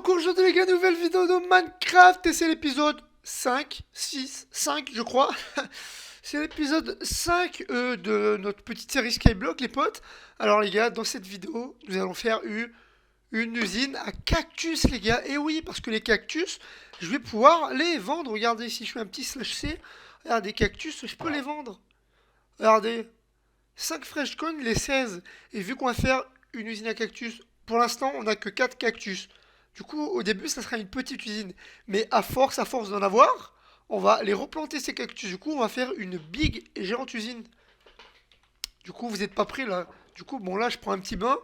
donc aujourd'hui les gars, nouvelle vidéo de Minecraft et c'est l'épisode 5, 6, 5 je crois. C'est l'épisode 5 de notre petite série Skyblock les potes. Alors les gars, dans cette vidéo, nous allons faire une usine à cactus les gars. Et oui, parce que les cactus, je vais pouvoir les vendre. Regardez, si je fais un petit slash C, regardez, cactus, je peux les vendre. Regardez, 5 fresh cones, les 16. Et vu qu'on va faire une usine à cactus, pour l'instant, on n'a que 4 cactus. Du coup, au début, ça sera une petite usine. Mais à force d'en avoir, on va les replanter ces cactus. Du coup, on va faire une big et géante usine. Du coup, vous n'êtes pas prêts là. Du coup, bon, là, je prends un petit bain.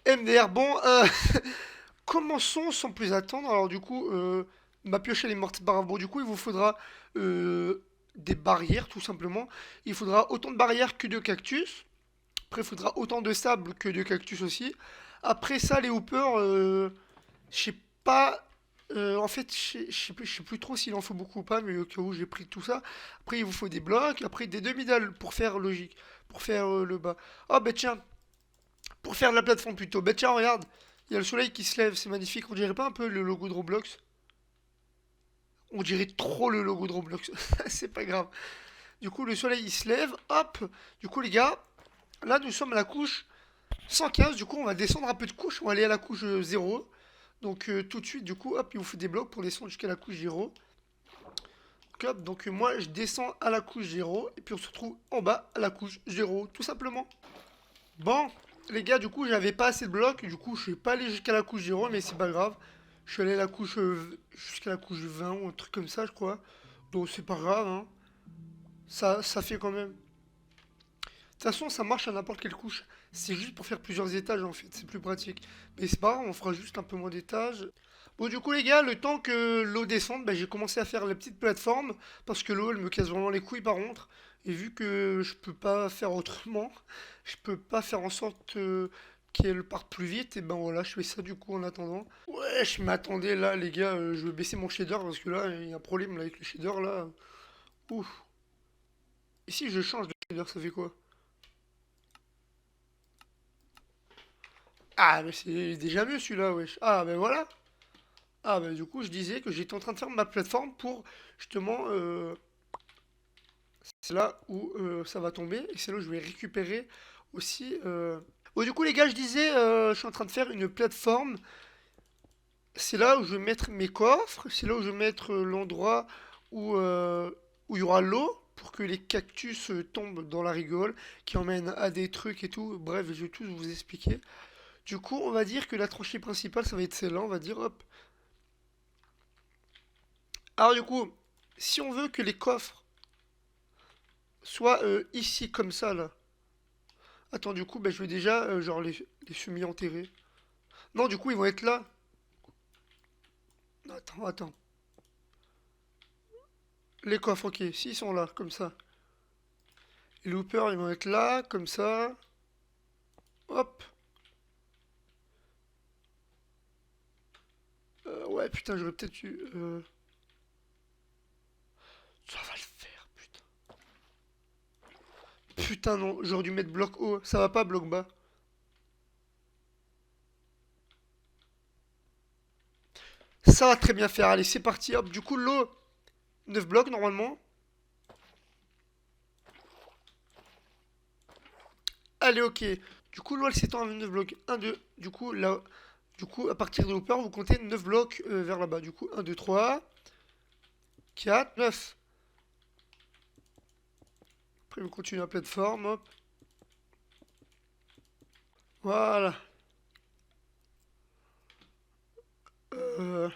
MDR, bon, commençons sans plus attendre. Alors, du coup, ma pioche, elle est morte. Bon, du coup, il vous faudra des barrières, tout simplement. Il faudra autant de barrières que de cactus. Après, il faudra autant de sable que de cactus aussi. Après ça, les hoppers, je sais pas. En fait, je sais plus trop s'il en faut beaucoup ou pas, mais au cas où j'ai pris tout ça. Après, il vous faut des blocs, après des demi-dalles pour faire logique, pour faire le bas. Oh, bah tiens, pour faire de la plateforme plutôt. Bah tiens, regarde, il y a le soleil qui se lève, c'est magnifique. On dirait pas un peu le logo de Roblox? On dirait trop le logo de Roblox. C'est pas grave. Du coup, le soleil il se lève, hop. Du coup, les gars, là, nous sommes à la couche 115, du coup on va descendre un peu de couche, on va aller à la couche 0. Donc tout de suite du coup hop il vous faut des blocs pour descendre jusqu'à la couche 0. Donc, hop, donc moi je descends à la couche 0 et puis on se retrouve en bas à la couche 0 tout simplement. Bon les gars du coup j'avais pas assez de blocs, du coup je suis pas allé jusqu'à la couche 0 mais c'est pas grave. Je suis allé à la couche jusqu'à la couche 20 ou un truc comme ça je crois. Donc c'est pas grave hein. Ça fait quand même. De toute façon, ça marche à n'importe quelle couche. C'est juste pour faire plusieurs étages en fait, c'est plus pratique. Mais c'est pas grave, on fera juste un peu moins d'étages. Bon, du coup, les gars, le temps que l'eau descende, bah, j'ai commencé à faire la petite plateforme. Parce que l'eau, elle me casse vraiment les couilles par contre. Et vu que je peux pas faire autrement, je peux pas faire en sorte qu'elle parte plus vite, et ben voilà, je fais ça du coup en attendant. Ouais, je m'attendais là, les gars, je vais baisser mon shader parce que là, il y a un problème là, avec le shader là. Ouf. Et si je change de shader, ça fait quoi? Ah, mais c'est déjà mieux celui-là, wesh. Ah, ben voilà. Ah, ben du coup, je disais que j'étais en train de faire ma plateforme pour justement. C'est là où ça va tomber et c'est là où je vais récupérer aussi. Bon, du coup, les gars, je disais, je suis en train de faire une plateforme. C'est là où je vais mettre mes coffres. C'est là où je vais mettre l'endroit où il y aura l'eau pour que les cactus tombent dans la rigole qui emmène à des trucs et tout. Bref, je vais tout vous expliquer. Du coup, on va dire que la tranchée principale, ça va être celle-là. On va dire, hop. Alors du coup, si on veut que les coffres soient ici comme ça là. Attends, du coup, bah, je vais déjà genre les semi-enterrer. Non, du coup, ils vont être là. Attends, attends. Les coffres, ok. S'ils sont là, comme ça. Les loopers, ils vont être là, comme ça. Hop. Ouais, putain, j'aurais peut-être eu... Ça va le faire, putain. Putain, non, j'aurais dû mettre bloc haut. Ça va pas, bloc bas. Ça va très bien faire. Allez, c'est parti. Hop, du coup, l'eau, 9 blocs normalement. Allez, ok. Du coup, l'eau, elle s'étend à 29 blocs. Un 2. Du coup, là, du coup, à partir de Hopper, vous comptez 9 blocs vers là-bas. Du coup, un 2 3 4 9. Après, vous continuez la plateforme. Hop. Voilà. Euh,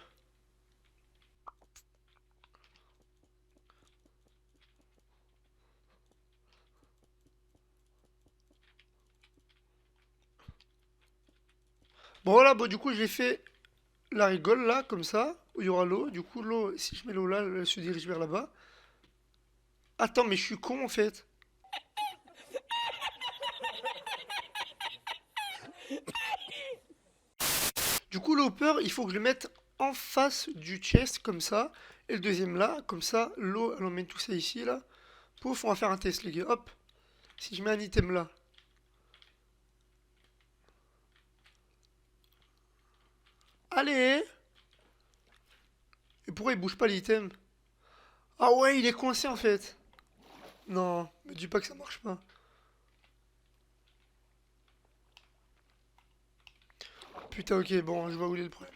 Bon, voilà. Bon, du coup, j'ai fait la rigole là, comme ça, où il y aura l'eau. Du coup, l'eau, si je mets l'eau là, elle se dirige vers là-bas. Attends, mais je suis con en fait. Du coup, l'hopper, il faut que je le mette en face du chest, comme ça. Et le deuxième là, comme ça, l'eau, elle emmène tout ça ici, là. Pouf, on va faire un test, les gars. Hop. Si je mets un item là. Allez! Et pourquoi il bouge pas l'item? Ah ouais, il est coincé en fait. Non, me dis pas que ça marche pas. Putain, ok, bon, je vois où il est le problème.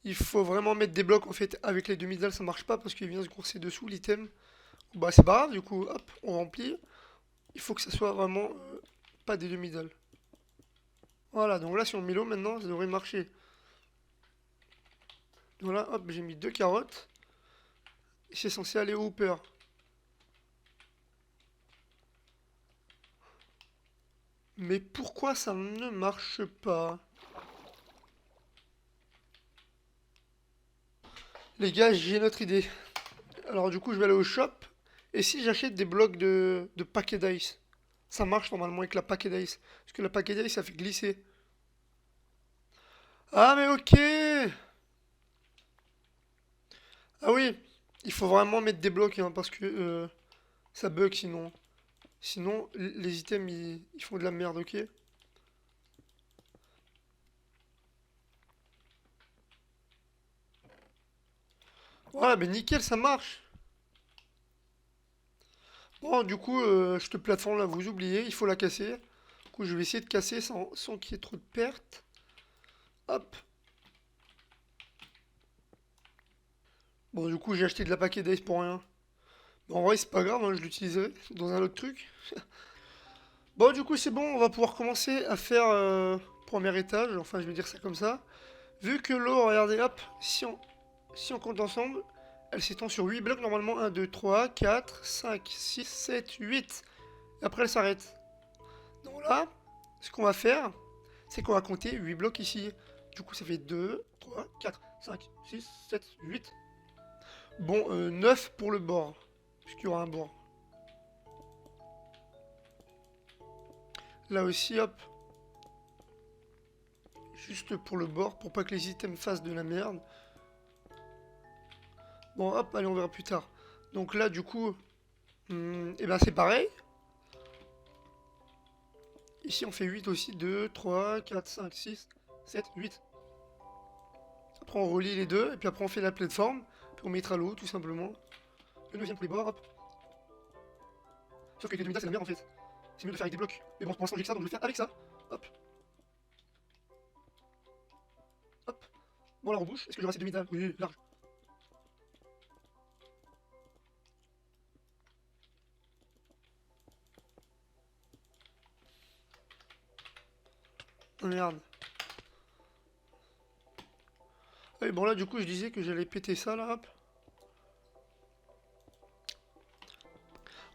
Il faut vraiment mettre des blocs en fait avec les demi-dalles, ça marche pas parce qu'il vient se courser dessous l'item. Bah c'est pas grave, du coup, hop, on remplit. Il faut que ça soit vraiment pas des demi-dalles. Voilà, donc là si on met l'eau maintenant, ça devrait marcher. Voilà, hop, j'ai mis deux carottes. Et c'est censé aller au hooper. Mais pourquoi ça ne marche pas? Les gars, j'ai notre idée. Alors du coup, je vais aller au shop. Et si j'achète des blocs de paquet d'ice? Ça marche normalement avec la paquet d'ice. Parce que la paquet d'ice, ça fait glisser. Ah mais ok! Ah oui, il faut vraiment mettre des blocs hein, parce que ça bug sinon. Sinon, les items, ils font de la merde, ok? Voilà, mais nickel, ça marche. Bon, du coup, je te plateforme là, vous oubliez, il faut la casser. Du coup, je vais essayer de casser sans qu'il y ait trop de pertes. Hop. Bon, du coup, j'ai acheté de la paquet d'ice pour rien. Bon, en vrai, c'est pas grave, hein, je l'utiliserai dans un autre truc. Bon, du coup, c'est bon, on va pouvoir commencer à faire premier étage. Enfin, je vais dire ça comme ça. Vu que l'eau, regardez, hop, si on compte ensemble, elle s'étend sur 8 blocs normalement. Un 2 3 4 5 6 7 8. Et après, elle s'arrête. Donc là, ce qu'on va faire, c'est qu'on va compter 8 blocs ici. Du coup, ça fait 2 3 4 5 6 7 8. Bon, 9 pour le bord. Puisqu'il y aura un bord. Là aussi, hop. Juste pour le bord, pour pas que les items fassent de la merde. Bon, hop, allez, on verra plus tard. Donc là, du coup, et ben c'est pareil. Ici, on fait 8 aussi. 2 3 4 5 6 7 8. Après, on relie les deux, et puis après, on fait la plateforme. Puis on mettra l'eau, tout simplement. Le deuxième pour les bords, hop. Sauf qu'avec les demi c'est la merde en fait. C'est mieux de faire avec des blocs. Mais bon, pour l'instant, j'ai que ça, donc je vais faire avec ça. Hop, hop. Bon, là, on bouge. Est-ce que j'aurai assez de demi Oui, large. Oh, merde. Et bon, là, du coup, je disais que j'allais péter ça, là, hop.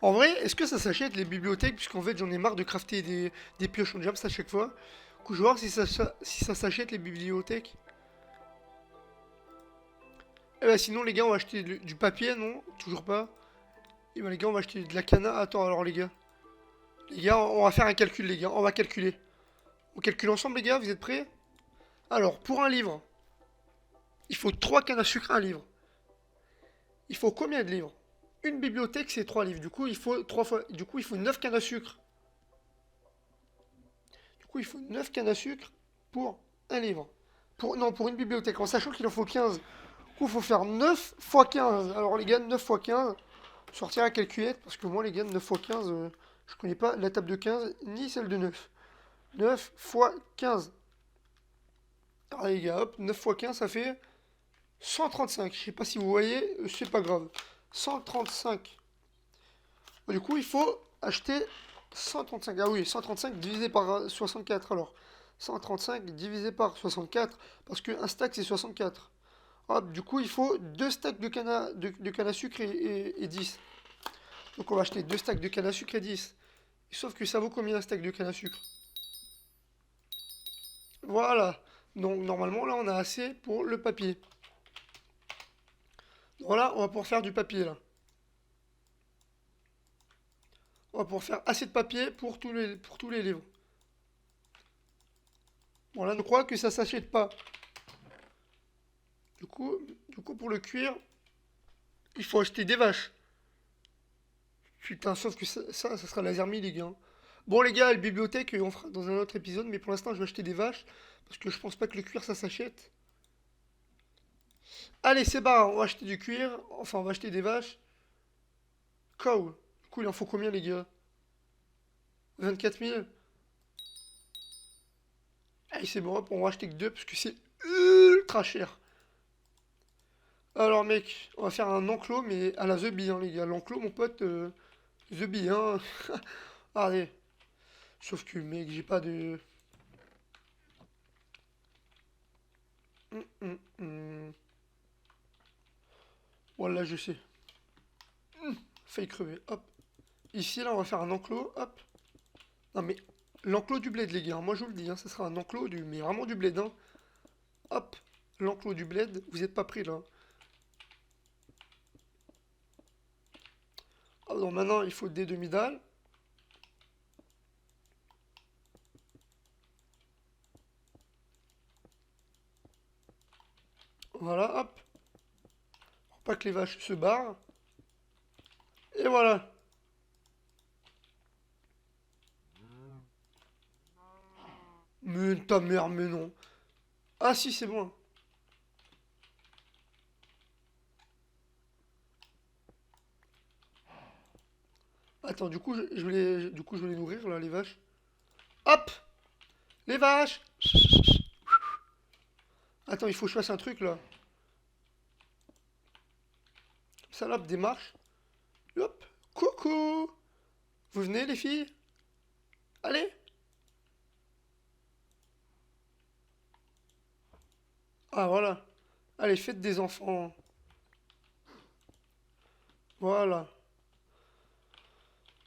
En vrai, est-ce que ça s'achète les bibliothèques? Puisqu'en fait, j'en ai marre de crafter des pioches en gems à chaque fois. Du coup, je vais voir si ça s'achète les bibliothèques. Eh ben, sinon, les gars, on va acheter du papier, non? Toujours pas. Et ben, les gars, on va acheter de la cana. Attends, alors, les gars. Les gars, on va faire un calcul, les gars. On va calculer. On calcule ensemble, les gars, vous êtes prêts? Alors, pour un livre, il faut 3 cannes à sucre, un livre. Il faut combien de livres? Une bibliothèque, c'est 3 livres. Du coup, il faut 3 fois. Du coup, il faut 9 cannes à sucre. Du coup, il faut 9 cannes à sucre pour un livre. Non, pour une bibliothèque, en sachant qu'il en faut 15. Du coup, il faut faire 9 fois 15. Alors, les gars, 9 fois 15. Sortir la calculette, parce que moi, les gars, 9 fois 15, je connais pas la table de 15 ni celle de 9. 9 fois 15. Alors, les gars, hop, 9 fois 15, ça fait 135. Je sais pas si vous voyez, c'est pas grave. 135. Du coup, il faut acheter 135. Ah oui, 135 divisé par 64 alors. 135 divisé par 64 parce qu'un stack c'est 64. Hop, du coup, il faut 2 stacks de canne à sucre et 10. Donc on va acheter 2 stacks de canne à sucre et 10. Sauf que ça vaut combien un stack de canne à sucre? Voilà. Donc normalement là on a assez pour le papier. Voilà, on va pouvoir faire du papier là. On va pouvoir faire assez de papier pour tous les livres. Bon là, je crois que ça s'achète pas. Du coup, pour le cuir, il faut acheter des vaches. Putain, sauf que ça sera laser les gars. Bon, les gars, la bibliothèque, on fera dans un autre épisode, mais pour l'instant, je vais acheter des vaches. Parce que je pense pas que le cuir, ça s'achète. Allez, c'est barre, on va acheter du cuir. Enfin, on va acheter des vaches. Cow. Du coup, il en faut combien, les gars? 24 000. Allez, c'est bon, hop, on va acheter que deux parce que c'est ultra cher. Alors, mec, on va faire un enclos, mais à la The Bee, hein, les gars. L'enclos, mon pote, The Bee, hein. Allez. Sauf que, mec, j'ai pas de. Hum. Voilà, je sais. Faille crever, hop. Ici, là, on va faire un enclos, hop. Non, mais l'enclos du bled, les gars. Moi, je vous le dis, hein, ça sera un enclos du. Mais vraiment du bled, hein. Hop. L'enclos du bled, vous êtes pas pris, là. Alors, maintenant, il faut des demi-dalles. Voilà, hop. Pour pas que les vaches se barrent. Et voilà. Mais ta mère, mais non. Ah si, c'est bon. Attends, du coup, je vais les nourrir, là, les vaches. Hop! Les vaches! Attends, il faut que je fasse un truc, là. Comme ça, là, hop, démarche. Hop! Coucou! Vous venez, les filles? Allez! Ah, voilà. Allez, faites des enfants. Voilà.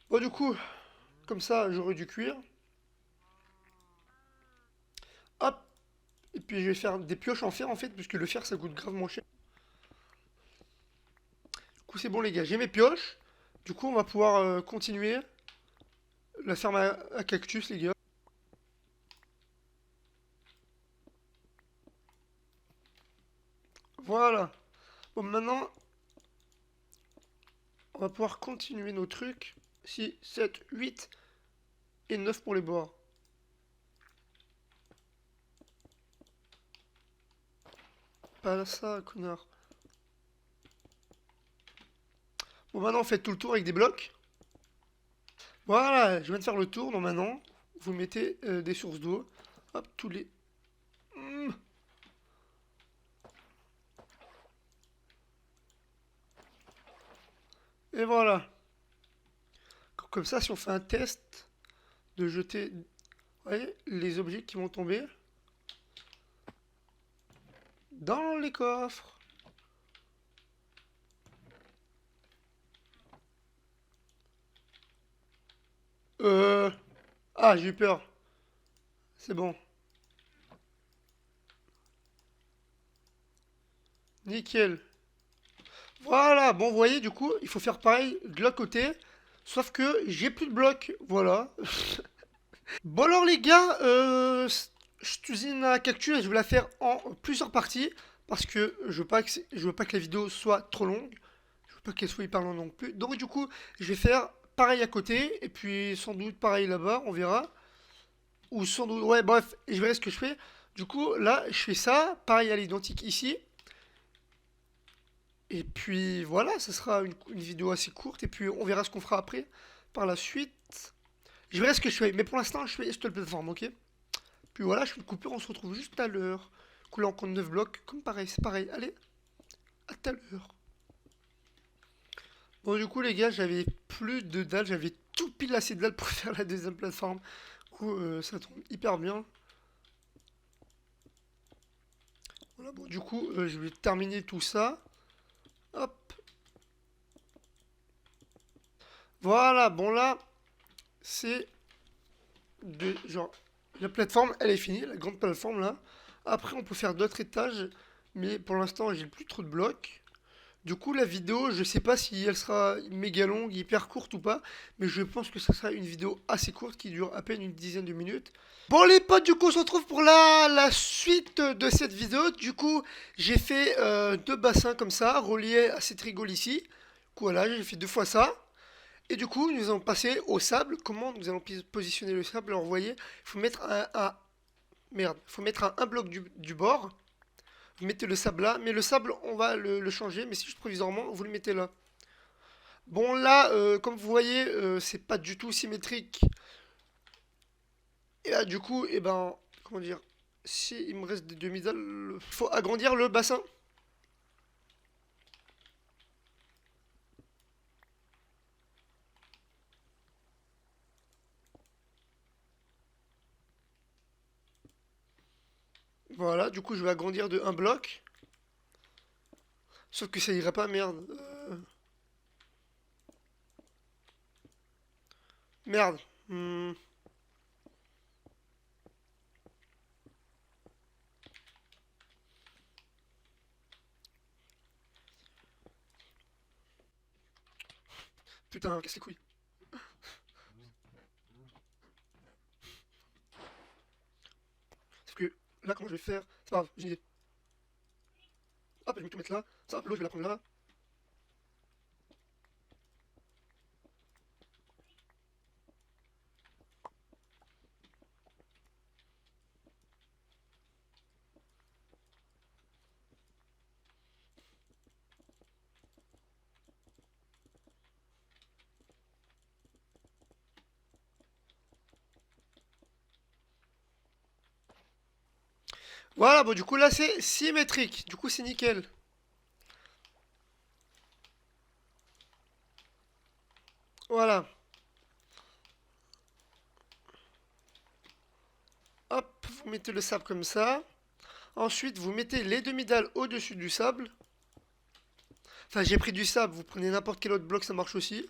Bon, du coup, comme ça, j'aurai du cuir. Hop! Et puis, je vais faire des pioches en fer, en fait, puisque le fer, ça coûte gravement cher. Du coup, c'est bon, les gars, j'ai mes pioches. Du coup, on va pouvoir continuer la ferme à cactus, les gars. Voilà. Bon, maintenant, on va pouvoir continuer nos trucs. 6, 7, 8 et 9 pour les bords. Pas ça, connard. Bon, maintenant, on fait tout le tour avec des blocs. Voilà, je viens de faire le tour. Donc maintenant, vous mettez des sources d'eau. Hop, tous les... Hmm. Et voilà. Comme ça, si on fait un test de jeter, vous voyez, les objets qui vont tomber dans les coffres. Euh... Ah, j'ai eu peur. C'est bon. Nickel. Voilà, bon, vous voyez, du coup, il faut faire pareil de l'autre côté. Sauf que j'ai plus de blocs. Voilà. Bon, alors, les gars, cette usine à cactus, je vais la faire en plusieurs parties. Parce que je veux pas que la vidéo soit trop longue. Je veux pas qu'elle soit hyper longue non plus. Donc, du coup, je vais faire pareil à côté. Et puis, sans doute pareil là-bas, on verra. Ou sans doute, ouais, bref, je verrai ce que je fais. Du coup, là, je fais ça. Pareil à l'identique ici. Et puis voilà, ça sera une vidéo assez courte. Et puis on verra ce qu'on fera après. Par la suite, je verrai ce que je fais. Mais pour l'instant, je fais cette plateforme, ok? Puis voilà, je fais une coupure. On se retrouve juste à l'heure. Coulé en compte 9 blocs. Comme pareil, c'est pareil. Allez, à tout à l'heure. Bon, du coup, les gars, j'avais plus de dalles. J'avais tout pile assez de dalles pour faire la deuxième plateforme. Du coup, ça tombe hyper bien. Voilà, bon, du coup, je vais terminer tout ça. Hop. Voilà, bon là, c'est de genre la plateforme elle est finie, la grande plateforme là. Après on peut faire d'autres étages, mais pour l'instant j'ai plus trop de blocs. Du coup la vidéo, je sais pas si elle sera méga longue, hyper courte ou pas, mais je pense que ça sera une vidéo assez courte qui dure à peine une dizaine de minutes. Bon les potes, du coup on se retrouve pour la suite de cette vidéo. Du coup j'ai fait deux bassins comme ça, reliés à cette rigole ici. Du coup voilà, j'ai fait deux fois ça. Et du coup, nous allons passer au sable. Comment nous allons positionner le sable? Alors, vous voyez, il faut mettre merde, il faut mettre un bloc du bord. Vous mettez le sable là, mais le sable, on va le changer, mais c'est juste provisoirement, vous le mettez là. Bon, là, comme vous voyez, c'est pas du tout symétrique. Et là, du coup, eh ben, comment dire, si il me reste des demi-dalles, faut agrandir le bassin. Voilà, du coup, je vais agrandir de un bloc. Sauf que ça ira pas, merde. Merde. Hmm, putain, casse les couilles. Sauf que là, comment je vais faire? C'est pas grave, j'ai une idée. Hop, je vais tout mettre là. Ça, l'eau, je vais la prendre là. Voilà, bon, du coup, là, c'est symétrique. Du coup, c'est nickel. Voilà. Hop, vous mettez le sable comme ça. Ensuite, vous mettez les demi-dalles au-dessus du sable. Enfin, j'ai pris du sable, vous prenez n'importe quel autre bloc, ça marche aussi.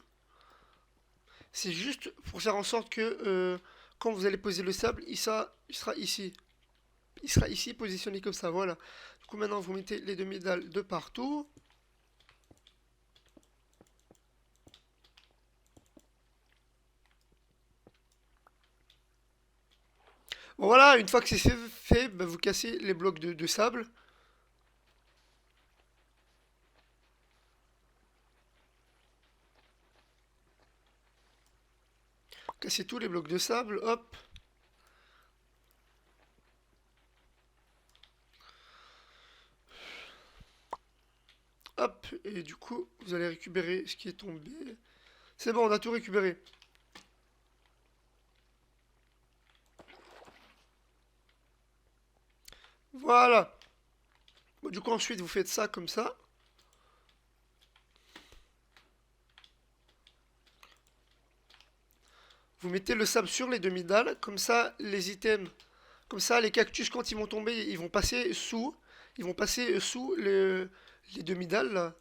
C'est juste pour faire en sorte que quand vous allez poser le sable, il sera ici. Il sera ici, positionné comme ça, voilà. Du coup, maintenant, vous mettez les demi-dalles de partout. Bon, voilà, une fois que c'est fait, bah, vous cassez les blocs de sable. Cassez tous les blocs de sable, hop. Hop, et du coup, vous allez récupérer ce qui est tombé. C'est bon, on a tout récupéré. Voilà. Bon, du coup, ensuite, vous faites ça comme ça. Vous mettez le sable sur les demi-dalles. Comme ça, les items, comme ça, les cactus, quand ils vont tomber, ils vont passer sous. Ils vont passer sous les demi-dalles, là.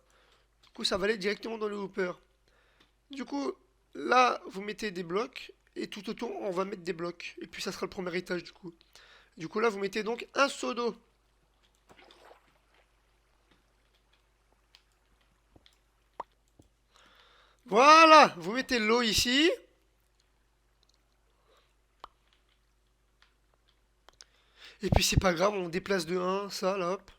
Du coup, ça va aller directement dans le hooper. Du coup, là, vous mettez des blocs. Et tout autour, on va mettre des blocs. Et puis, ça sera le premier étage, du coup. Du coup, là, vous mettez donc un seau d'eau. Voilà, vous mettez l'eau ici. Et puis c'est pas grave, on déplace de un ça là, hop.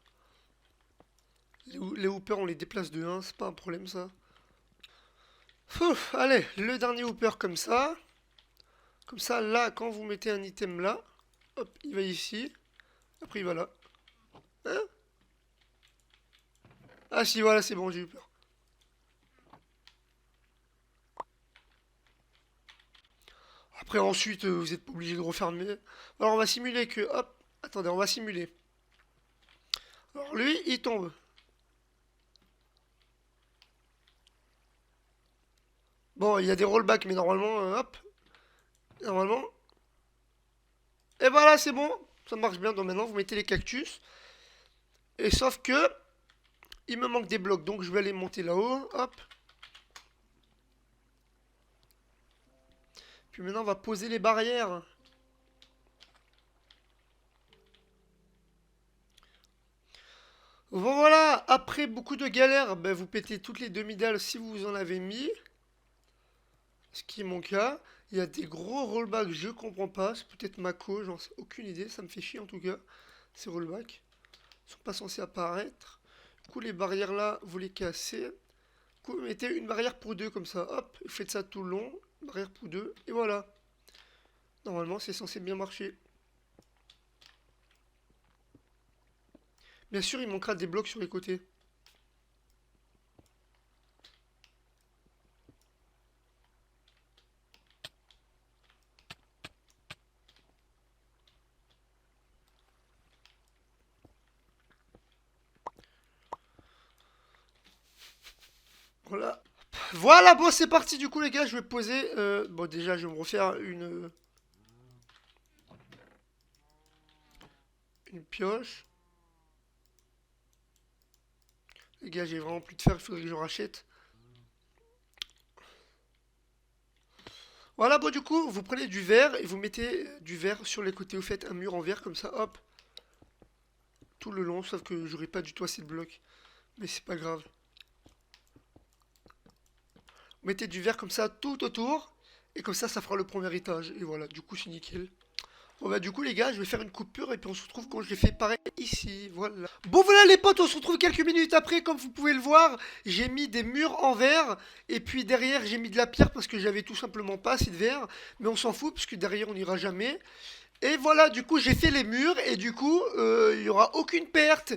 Les hoopers, on les déplace de un c'est pas un problème ça. Ouf, allez, le dernier hooper comme ça. Comme ça, là, quand vous mettez un item là, hop, il va ici. Après, il va là. Hein? Ah si, voilà, c'est bon, j'ai eu peur. Après, ensuite, vous n'êtes pas obligé de refermer. Alors, on va simuler que, hop, attendez, on va simuler. Alors, lui, il tombe. Bon, il y a des rollbacks, mais normalement, hop, normalement. Et voilà, c'est bon. Ça marche bien. Donc maintenant, vous mettez les cactus. Et sauf que, il me manque des blocs. Donc, je vais aller monter là-haut. Hop. Puis maintenant, on va poser les barrières. Bon, voilà. Après beaucoup de galères, ben, vous pétez toutes les demi-dalles si vous en avez mis. Ce qui est mon cas. Il y a des gros rollbacks, je comprends pas. C'est peut-être Mako, j'en sais aucune idée. Ça me fait chier en tout cas. Ces rollbacks. Ils sont pas censés apparaître. Du coup, les barrières là, vous les cassez. Du coup, vous mettez une barrière pour deux comme ça. Hop, vous faites ça tout le long. Barrière pour deux. Et voilà. Normalement, c'est censé bien marcher. Bien sûr, il manquera des blocs sur les côtés. Voilà. Voilà, bon, c'est parti. Du coup, les gars, je vais poser. Bon, déjà, je vais me refaire une pioche. Les gars, j'ai vraiment plus de fer. Il faudrait que je rachète. Voilà, bon, du coup, vous prenez du verre et vous mettez du verre sur les côtés. Vous faites un mur en verre comme ça, hop, tout le long. Sauf que j'aurai pas du tout assez de blocs. Mais c'est pas grave. Vous mettez du verre comme ça tout autour. Et comme ça fera le premier étage. Et voilà, du coup, c'est nickel. Bon bah du coup les gars, je vais faire une coupure et puis on se retrouve quand je l'ai fait pareil ici, voilà. Bon voilà les potes, on se retrouve quelques minutes après, comme vous pouvez le voir, j'ai mis des murs en verre, et puis derrière j'ai mis de la pierre parce que j'avais tout simplement pas assez de verre, mais on s'en fout parce que derrière on n'ira jamais. Et voilà, du coup j'ai fait les murs, et du coup il y aura aucune perte.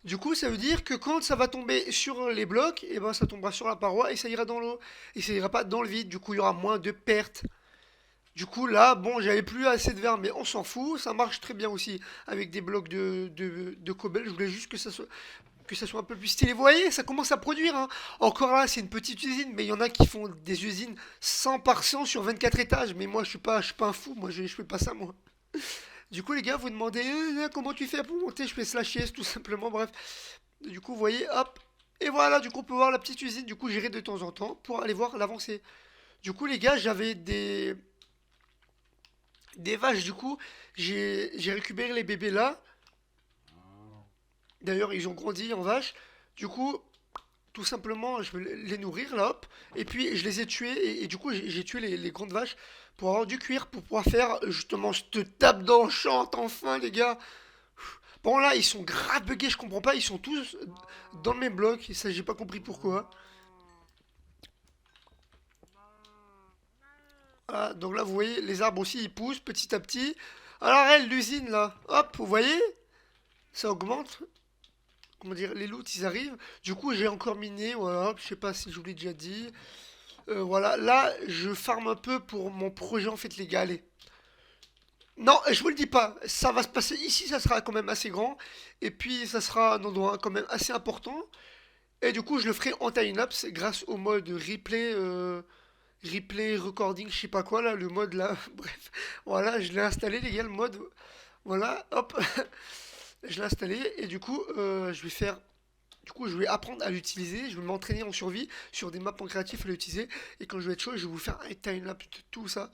Du coup ça veut dire que quand ça va tomber sur les blocs, et ben ça tombera sur la paroi et ça ira dans l'eau, et ça ira pas dans le vide, du coup il y aura moins de pertes. Du coup, là, bon, j'avais plus assez de verre, mais on s'en fout. Ça marche très bien aussi avec des blocs de cobble. Je voulais juste que ça soit un peu plus stylé. Vous voyez, ça commence à produire, hein. Encore là, c'est une petite usine, mais il y en a qui font des usines 100 par 100 sur 24 étages. Mais moi, je suis pas un fou. Moi, je fais pas ça, moi. Du coup, les gars, vous demandez comment tu fais pour monter. Je fais slash yes, tout simplement. Bref. Du coup, vous voyez, hop. Et voilà, du coup, on peut voir la petite usine. Du coup, j'irai de temps en temps pour aller voir l'avancée. Du coup, les gars, j'avais des vaches, du coup, j'ai récupéré les bébés là. D'ailleurs, ils ont grandi en vaches. Du coup, tout simplement, je vais les nourrir là, hop. Et puis, je les ai tués. Et du coup, j'ai tué les grandes vaches pour avoir du cuir, pour pouvoir faire justement cette table d'enchant, enfin, les gars. Bon, là, ils sont grave buggés, je comprends pas. Ils sont tous dans le même bloc. Et ça, j'ai pas compris pourquoi. Voilà, donc là, vous voyez, les arbres aussi, ils poussent petit à petit. Alors, elle, l'usine là, hop, vous voyez, ça augmente. Comment dire, les loots ils arrivent. Du coup, j'ai encore miné, voilà, je sais pas si je vous l'ai déjà dit. Voilà, là, je farm un peu pour mon projet en fait, les gars, allez. Non, je vous le dis pas, ça va se passer ici, ça sera quand même assez grand. Et puis, ça sera un endroit quand même assez important. Et du coup, je le ferai en time-lapse grâce au mode replay, replay recording, je sais pas quoi là, le mode là. Bref, voilà, je l'ai installé, les gars, le mode. Voilà, hop, je l'ai installé. Et du coup, je vais faire. Du coup, je vais apprendre à l'utiliser, je vais m'entraîner en survie sur des maps en créatif à l'utiliser. Et quand je vais être chaud, je vais vous faire un timelapse de tout ça,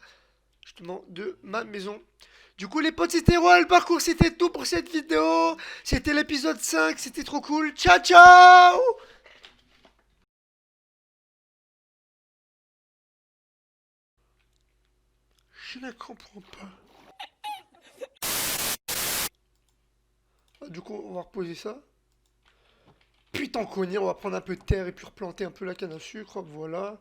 justement, de ma maison. Du coup, les potes, c'était Royal Parcours, c'était tout pour cette vidéo. C'était l'épisode 5, c'était trop cool. Ciao, ciao! Je ne comprends pas. Ah, du coup, on va reposer ça. Putain, cogné, on va prendre un peu de terre et puis replanter un peu la canne à sucre. Voilà.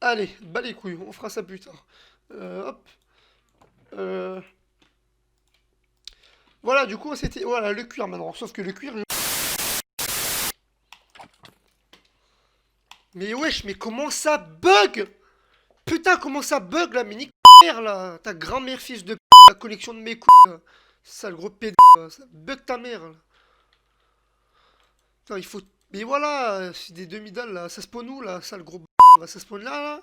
Allez, bas les couilles, on fera ça plus tard. Hop. Euh, Voilà, du coup, c'était. Voilà, le cuir maintenant. Sauf que le cuir. Mais wesh, mais comment ça bug? Putain, comment ça bug là? Mais nique ta mère là. Ta grand-mère, fils de p. La connexion de mes couilles là. Sale gros péd. Là. Ça bug ta mère là. Putain, il faut. Mais voilà, c'est des demi-dalles là. Ça spawn où là? Sale gros b. Là, ça spawn là là?